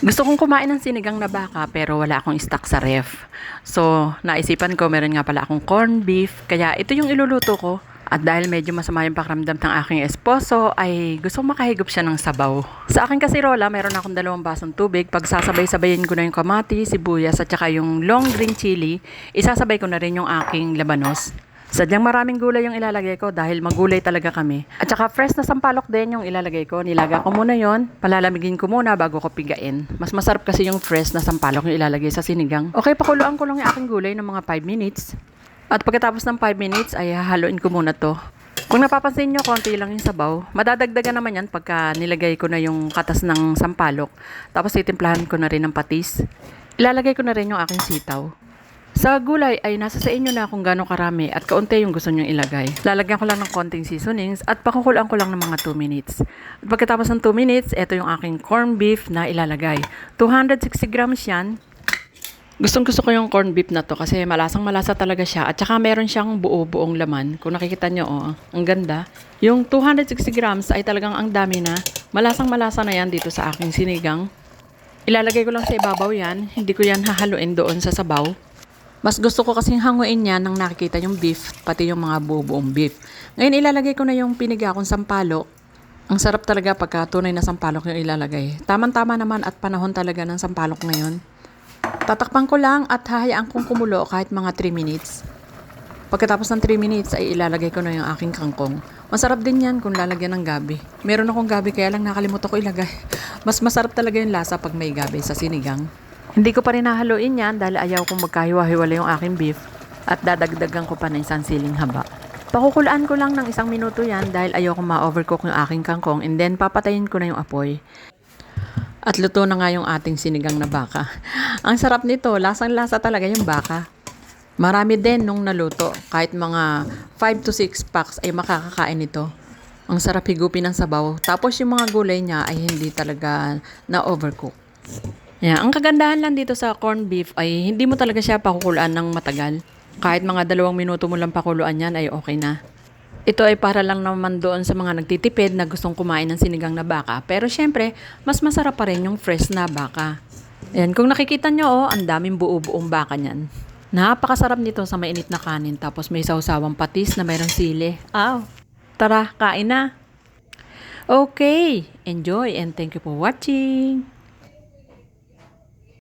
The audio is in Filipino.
Gusto kong kumain ng sinigang na baka pero wala akong stock sa ref. So, naisipan ko meron nga pala akong corned beef, kaya ito yung iluluto ko. At dahil medyo masama yung pakiramdam ng aking esposo, ay gusto kong makahigop siya ng sabaw. Sa aking kasirola, meron akong 2 basong tubig. Pagsasabay-sabayin ko na yung kamati, sibuyas at saka yung long green chili, isasabay ko na rin yung aking labanos. Sadyang maraming gulay yung ilalagay ko dahil magulay talaga kami. At saka fresh na sampalok din yung ilalagay ko. Nilaga ko muna yon, palalamigin ko muna bago ko pigain. Mas masarap kasi yung fresh na sampalok yung ilalagay sa sinigang. Okay, pakuluan ko lang yung aking gulay ng mga 5 minutes. At pagkatapos ng 5 minutes ay hahaluin ko muna to. Kung napapansin nyo, konti lang yung sabaw. Madadagdagan naman yan pagka nilagay ko na yung katas ng sampalok. Tapos titimplahan ko na rin ng patis. Ilalagay ko na rin yung aking sitaw. Sa gulay ay nasa sa inyo na kung gaano karami at kaunti yung gusto nyong ilagay. Lalagyan ko lang ng konting seasonings at pakukulaan ko lang ng mga 2 minutes. At pagkatapos ng 2 minutes, ito yung aking corned beef na ilalagay. 260 grams yan. Gustong gusto ko yung corned beef na to kasi malasang malasa talaga siya at saka meron siyang buo-buong laman. Kung nakikita nyo, ang ganda. Yung 260 grams ay talagang ang dami na. Malasang malasa na yan dito sa aking sinigang. Ilalagay ko lang sa ibabaw yan. Hindi ko yan hahaluin doon sa sabaw. Mas gusto ko kasing hanguin niya nang nakikita yung beef, pati yung mga buo-buong beef. Ngayon ilalagay ko na yung piniga kong sampalok. Ang sarap talaga pagka tunay na sampalok yung ilalagay. Tamang-tama naman at panahon talaga ng sampalok ngayon. Tatakpan ko lang at hahayaan kong kumulo kahit mga 3 minutes. Pagkatapos ng 3 minutes ay ilalagay ko na yung aking kangkong. Masarap din yan kung lalagyan ng gabi. Meron akong gabi kaya lang nakalimutan ko ilagay. Mas masarap talaga yung lasa pag may gabi sa sinigang. Hindi ko pa rin hahaluin yan dahil ayaw kong magkahiwa-hiwala yung aking beef at dadagdagan ko pa ng isang siling haba. Pakukulaan ko lang ng 1 minuto yan dahil ayaw kong ma-overcook yung aking kangkong and then papatayin ko na yung apoy. At luto na nga yung ating sinigang na baka. Ang sarap nito, lasang-lasa talaga yung baka. Marami din nung naluto, kahit mga 5 to 6 packs ay makakakain nito. Ang sarap higupin ng sabaw, tapos yung mga gulay niya ay hindi talaga na-overcook. Yeah, ang kagandahan lang dito sa corned beef ay hindi mo talaga siya pakukuluan ng matagal. Kahit mga 2 minuto mo lang pakuluan yan ay okay na. Ito ay para lang naman doon sa mga nagtitipid na gustong kumain ng sinigang na baka. Pero syempre, mas masarap pa rin yung fresh na baka. Ayan, kung nakikita nyo, ang daming buo-buong baka niyan. Napakasarap nito sa mainit na kanin. Tapos may sawsawang patis na mayroong sili. Tara, kain na! Okay, enjoy and thank you for watching!